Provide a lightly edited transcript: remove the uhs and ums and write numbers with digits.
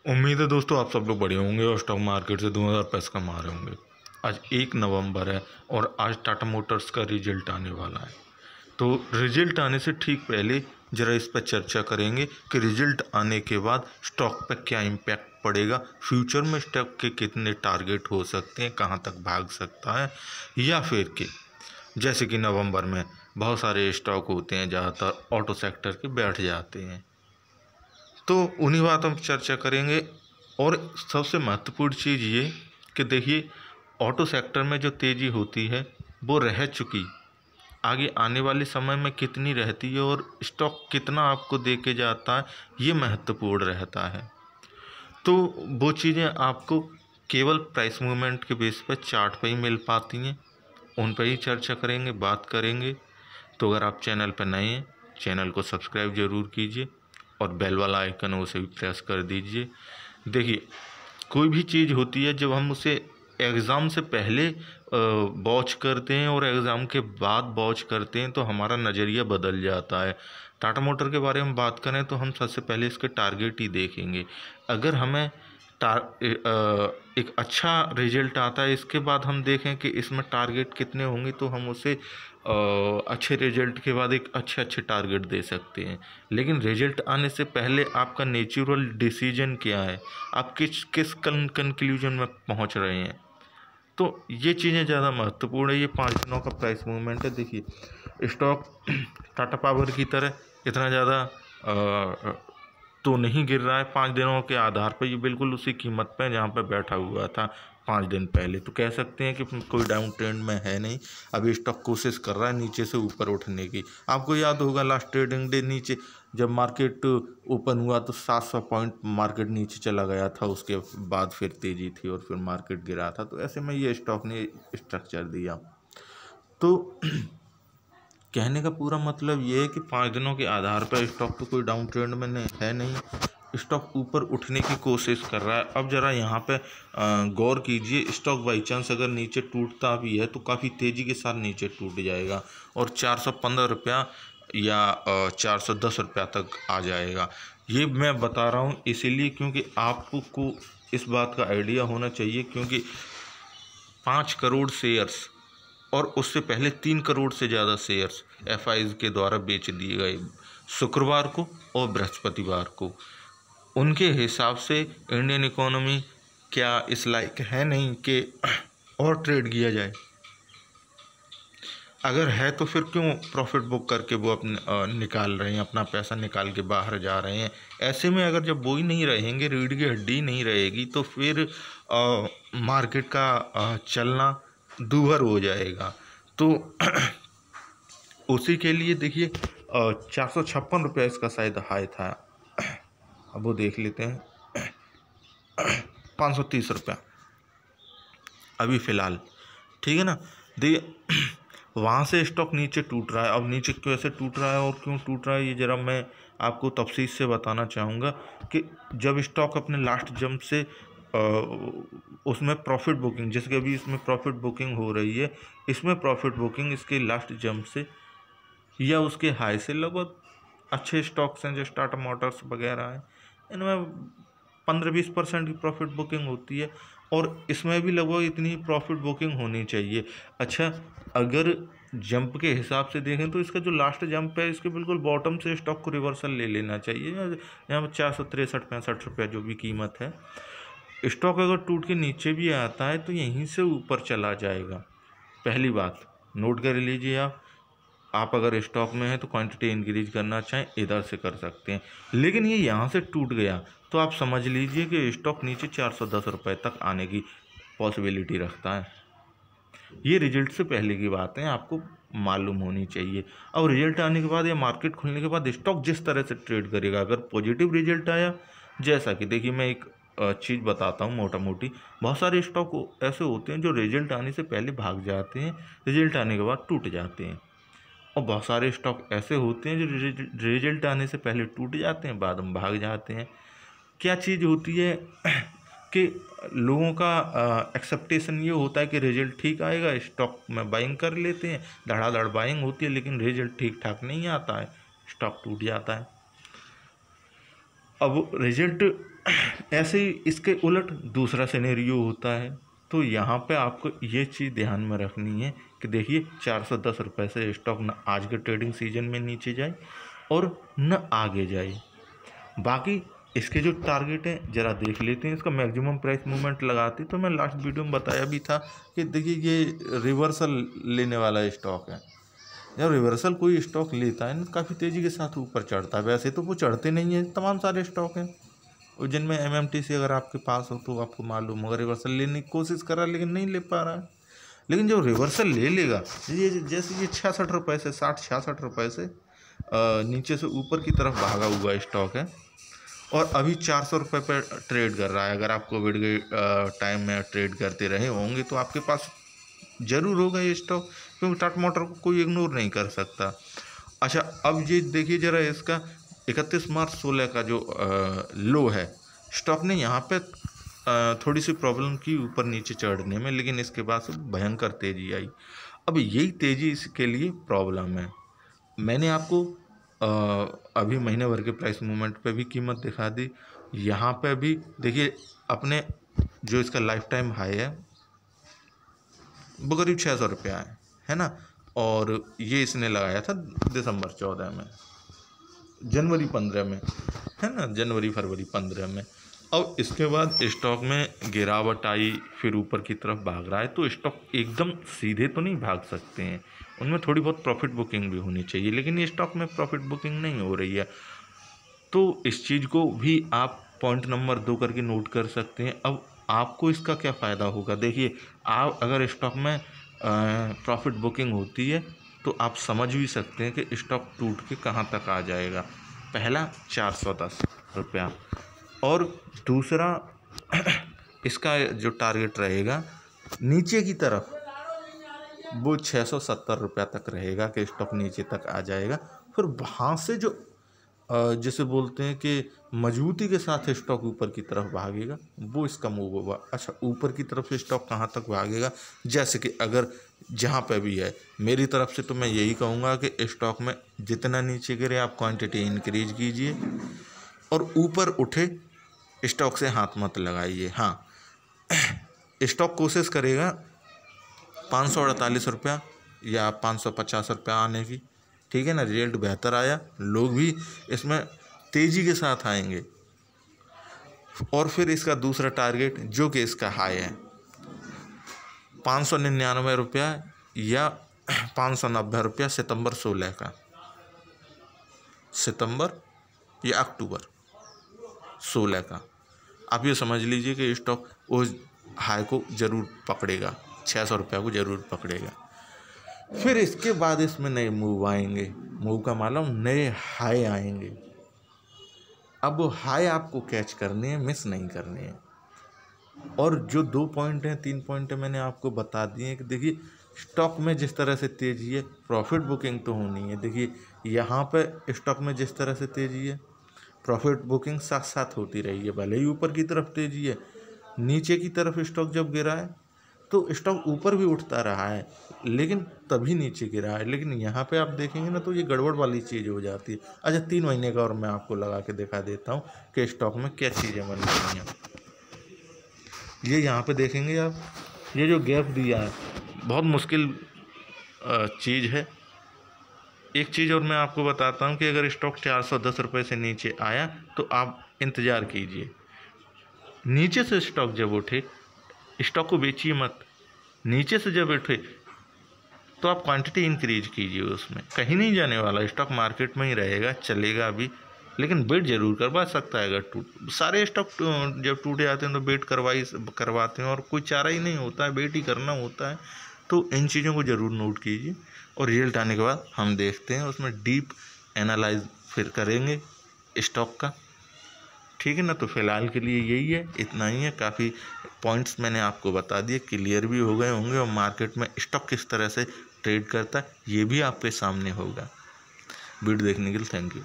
उम्मीद है दोस्तों आप सब लोग बढ़िया होंगे और स्टॉक मार्केट से 2000 पैसे कमा रहे होंगे। आज 1 नवंबर है और आज टाटा मोटर्स का रिजल्ट आने वाला है। तो रिजल्ट आने से ठीक पहले ज़रा इस पर चर्चा करेंगे कि रिजल्ट आने के बाद स्टॉक पर क्या इम्पैक्ट पड़ेगा, फ्यूचर में स्टॉक के कितने टारगेट हो सकते हैं, कहाँ तक भाग सकता है, या फिर कि जैसे कि नवंबर में बहुत सारे स्टॉक होते हैं, ज़्यादातर ऑटो सेक्टर के बैठ जाते हैं। तो उन्हीं बातों पर चर्चा करेंगे। और सबसे महत्वपूर्ण चीज़ ये कि देखिए, ऑटो सेक्टर में जो तेज़ी होती है वो रह चुकी, आगे आने वाले समय में कितनी रहती है और स्टॉक कितना आपको दे के जाता है, ये महत्वपूर्ण रहता है। तो वो चीज़ें आपको केवल प्राइस मूवमेंट के बेस पर चार्ट पर ही मिल पाती हैं, उन पर ही चर्चा करेंगे, बात करेंगे। तो अगर आप चैनल पर नए हैं, चैनल को सब्सक्राइब ज़रूर कीजिए और बेल वाला आइकन उसे भी प्रेस कर दीजिए। देखिए, कोई भी चीज़ होती है, जब हम उसे एग्ज़ाम से पहले वॉच करते हैं और एग्ज़ाम के बाद वॉच करते हैं तो हमारा नज़रिया बदल जाता है। टाटा मोटर के बारे में बात करें तो हम सबसे पहले इसके टारगेट ही देखेंगे। अगर हमें एक अच्छा रिजल्ट आता है, इसके बाद हम देखें कि इसमें टारगेट कितने होंगे, तो हम उसे अच्छे रिजल्ट के बाद एक अच्छे टारगेट दे सकते हैं। लेकिन रिजल्ट आने से पहले आपका नेचुरल डिसीजन क्या है, आप किस किस कंक्लूजन में पहुंच रहे हैं, तो ये चीज़ें ज़्यादा महत्वपूर्ण है। ये 5 दिनों का प्राइस मूवमेंट है। देखिए, स्टॉक टाटा पावर की तरह इतना ज़्यादा तो नहीं गिर रहा है 5 दिनों के आधार पर, ये बिल्कुल उसी कीमत पे जहाँ पे बैठा हुआ था 5 दिन पहले। तो कह सकते हैं कि कोई डाउन ट्रेंड में है नहीं। अभी स्टॉक कोशिश कर रहा है नीचे से ऊपर उठने की। आपको याद होगा लास्ट ट्रेडिंग डे नीचे जब मार्केट ओपन हुआ तो 700 पॉइंट मार्केट नीचे चला गया था, उसके बाद फिर तेज़ी थी और फिर मार्केट गिरा था। तो ऐसे में ये स्टॉक ने स्ट्रक्चर दिया। तो कहने का पूरा मतलब ये है कि 5 दिनों के आधार पर स्टॉक तो कोई डाउन ट्रेंड में है नहीं, स्टॉक ऊपर उठने की कोशिश कर रहा है। अब ज़रा यहाँ पे गौर कीजिए, स्टॉक बाई चांस अगर नीचे टूटता भी है तो काफ़ी तेज़ी के साथ नीचे टूट जाएगा और 415 रुपया या 410 रुपया तक आ जाएगा। ये मैं बता रहा हूँ इसीलिए क्योंकि आपको इस बात का आइडिया होना चाहिए, क्योंकि 5 करोड़ शेयर्स और उससे पहले 3 करोड़ से ज़्यादा शेयर्स एफआईज के द्वारा बेच दिए गए शुक्रवार को और बृहस्पतिवार को। उनके हिसाब से इंडियन इकोनॉमी क्या इस लायक है नहीं कि और ट्रेड किया जाए। अगर है तो फिर क्यों प्रॉफिट बुक करके वो अपने निकाल रहे हैं, अपना पैसा निकाल के बाहर जा रहे हैं। ऐसे में अगर जब वो ही नहीं रहेंगे, रीढ़ की हड्डी नहीं रहेगी, तो फिर मार्केट का चलना दूभर हो जाएगा। तो उसी के लिए देखिए, 456 रुपया इसका शायद हाई था, अब वो देख लेते हैं। 530 रुपया अभी फ़िलहाल, ठीक है ना। देखिए, वहाँ से स्टॉक नीचे टूट रहा है। अब नीचे कैसे टूट रहा है और क्यों टूट रहा है, ये ज़रा मैं आपको तफसील से बताना चाहूँगा। कि जब स्टॉक अपने लास्ट जंप से उसमें प्रॉफिट बुकिंग, जैसे कि अभी इसमें प्रॉफिट बुकिंग हो रही है, इसमें प्रॉफिट बुकिंग इसके लास्ट जंप से या उसके हाई से लगभग अच्छे स्टॉक्स हैं जो टाटा मोटर्स वगैरह हैं, इनमें 15-20% की प्रॉफिट बुकिंग होती है और इसमें भी लगभग इतनी प्रॉफिट बुकिंग होनी चाहिए। अच्छा, अगर जंप के हिसाब से देखें तो इसका जो लास्ट जंप है, इसके बिल्कुल बॉटम से स्टॉक को रिवर्सल ले लेना चाहिए। यहाँ पर 463-65 रुपया जो भी कीमत है, स्टॉक अगर टूट के नीचे भी आता है तो यहीं से ऊपर चला जाएगा। पहली बात नोट कर लीजिए आप अगर स्टॉक में है तो क्वांटिटी इंक्रीज करना चाहें इधर से कर सकते हैं। लेकिन ये यहाँ से टूट गया तो आप समझ लीजिए कि स्टॉक नीचे 410 रुपये तक आने की पॉसिबिलिटी रखता है। ये रिजल्ट से पहले की बात है, आपको मालूम होनी चाहिए। अब रिजल्ट आने के बाद या मार्केट खुलने के बाद स्टॉक जिस तरह से ट्रेड करेगा, अगर पॉजिटिव रिजल्ट आया, जैसा कि देखिए मैं एक चीज़ बताता हूँ मोटा मोटी। बहुत सारे स्टॉक ऐसे होते हैं जो रिजल्ट आने से पहले भाग जाते हैं, रिजल्ट आने के बाद टूट जाते हैं। और बहुत सारे स्टॉक ऐसे होते हैं जो रिजल्ट आने से पहले टूट जाते हैं, बाद में भाग जाते हैं। क्या चीज़ होती है कि लोगों का एक्सेप्टेशन ये होता है कि रिजल्ट ठीक आएगा, स्टॉक में बाइंग कर लेते हैं, धड़ाधड़ बाइंग होती है, लेकिन रिजल्ट ठीक ठाक नहीं आता है, स्टॉक टूट जाता है। अब रिजल्ट ऐसे ही इसके उलट दूसरा सिनेरियो होता है। तो यहाँ पे आपको ये चीज़ ध्यान में रखनी है कि देखिए 410 रुपये से स्टॉक न आज के ट्रेडिंग सीजन में नीचे जाए और न आगे जाए। बाकी इसके जो टारगेट हैं ज़रा देख लेते हैं। इसका मैक्सिमम प्राइस मूवमेंट लगाते तो मैं लास्ट वीडियो में बताया भी था कि देखिए ये रिवर्सल लेने वाला स्टॉक है। जब रिवर्सल कोई स्टॉक लेता है ना काफ़ी तेज़ी के साथ ऊपर चढ़ता है। वैसे तो वो चढ़ते नहीं है, तमाम सारे स्टॉक हैं और जिनमें MMTC अगर आपके पास हो तो आपको मालूम होगा रिवर्सल लेने की कोशिश कर रहा है लेकिन नहीं ले पा रहा है। लेकिन जब रिवर्सल ले लेगा, ये जैसे ये 66 रुपये से 66 रुपये से नीचे से ऊपर की तरफ भागा हुआ स्टॉक है और अभी 400 रुपये पर ट्रेड कर रहा है। अगर आप कोविड के टाइम में ट्रेड करते रहे होंगे तो आपके पास ज़रूर होगा ये स्टॉक, क्योंकि टाटा मोटर को कोई इग्नोर नहीं कर सकता। अच्छा, अब ये देखिए ज़रा इसका 31 मार्च 16 का जो लो है, स्टॉक ने यहाँ पे थोड़ी सी प्रॉब्लम की ऊपर नीचे चढ़ने में, लेकिन इसके बाद से भयंकर तेज़ी आई। अब यही तेज़ी इसके लिए प्रॉब्लम है। मैंने आपको अभी महीने भर के प्राइस मूवमेंट पे भी कीमत दिखा दी। यहाँ पे भी देखिए अपने जो इसका लाइफ टाइम हाई है वो करीब 600 रुपया है ना, और ये इसने लगाया था दिसंबर 14 में, जनवरी 15 में, है ना, जनवरी फरवरी 15 में। अब इसके बाद स्टॉक में गिरावट आई, फिर ऊपर की तरफ भाग रहा है। तो स्टॉक एकदम सीधे तो नहीं भाग सकते हैं, उनमें थोड़ी बहुत प्रॉफिट बुकिंग भी होनी चाहिए, लेकिन ये स्टॉक में प्रॉफिट बुकिंग नहीं हो रही है। तो इस चीज़ को भी आप पॉइंट नंबर 2 करके नोट कर सकते हैं। अब आपको इसका क्या फ़ायदा होगा, देखिए आप अगर स्टॉक में प्रॉफिट बुकिंग होती है तो आप समझ भी सकते हैं कि स्टॉक टूट के कहाँ तक आ जाएगा। पहला 410 रुपया और दूसरा इसका जो टारगेट रहेगा नीचे की तरफ वो 670 रुपया तक रहेगा कि स्टॉक नीचे तक आ जाएगा। फिर वहाँ से जो जिसे बोलते हैं कि मजबूती के साथ स्टॉक ऊपर की तरफ भागेगा, वो इसका मूव होगा। अच्छा, ऊपर की तरफ से स्टॉक कहाँ तक भागेगा, जैसे कि अगर जहाँ पे भी है मेरी तरफ से तो मैं यही कहूँगा कि स्टॉक में जितना नीचे गिरे आप क्वांटिटी इंक्रीज कीजिए और ऊपर उठे स्टॉक से हाथ मत लगाइए। हाँ, स्टॉक कोशिश करेगा 548 रुपया या 550 रुपया आने की, ठीक है ना। रिजल्ट बेहतर आया, लोग भी इसमें तेज़ी के साथ आएंगे। और फिर इसका दूसरा टारगेट जो कि इसका हाई है 599 रुपया या 590 रुपया सितंबर 16 का, सितंबर या अक्टूबर 16 का। आप ये समझ लीजिए कि स्टॉक उस हाई को ज़रूर पकड़ेगा, 600 रुपया को ज़रूर पकड़ेगा। फिर इसके बाद इसमें नए मूव आएंगे, मूव का मालूम नए हाई आएंगे। अब वो हाई आपको कैच करने हैं, मिस नहीं करने हैं। और जो 2 पॉइंट हैं 3 पॉइंट हैं मैंने आपको बता दिए हैं कि देखिए स्टॉक में जिस तरह से तेज़ी है प्रॉफिट बुकिंग तो होनी है। देखिए यहाँ पे स्टॉक में जिस तरह से तेज़ी है प्रॉफिट बुकिंग साथ साथ होती रही है। भले ही ऊपर की तरफ तेज़ी है, नीचे की तरफ स्टॉक जब गिरा है तो स्टॉक ऊपर भी उठता रहा है लेकिन तभी नीचे गिरा है। लेकिन यहाँ पे आप देखेंगे ना तो ये गड़बड़ वाली चीज़ हो जाती है। अच्छा, 3 महीने का और मैं आपको लगा के दिखा देता हूँ कि स्टॉक में क्या चीज़ें बन रही हैं। ये यहाँ पे देखेंगे आप, ये जो गैप दिया है बहुत मुश्किल चीज़ है। एक चीज़ और मैं आपको बताता हूँ कि अगर स्टॉक 410 रुपये से नीचे आया तो आप इंतज़ार कीजिए, नीचे से स्टॉक जब उठे स्टॉक को बेचिए मत। नीचे से जब उठे तो आप क्वांटिटी इंक्रीज कीजिए, उसमें कहीं नहीं जाने वाला, स्टॉक मार्केट में ही रहेगा, चलेगा अभी, लेकिन बेट जरूर करवा सकता है। अगर सारे स्टॉक जब टूटे जाते हैं तो बेट करवाते हैं और कोई चारा ही नहीं होता है, बेट ही करना होता है। तो इन चीज़ों को ज़रूर नोट कीजिए और रिजल्ट आने के बाद हम देखते हैं, उसमें डीप एनालाइज फिर करेंगे स्टॉक का, ठीक है ना। तो फिलहाल के लिए यही है, इतना ही है। काफ़ी पॉइंट्स मैंने आपको बता दिए, क्लियर भी हो गए होंगे और मार्केट में स्टॉक किस तरह से ट्रेड करता है ये भी आपके सामने होगा। वीडियो देखने के लिए थैंक यू।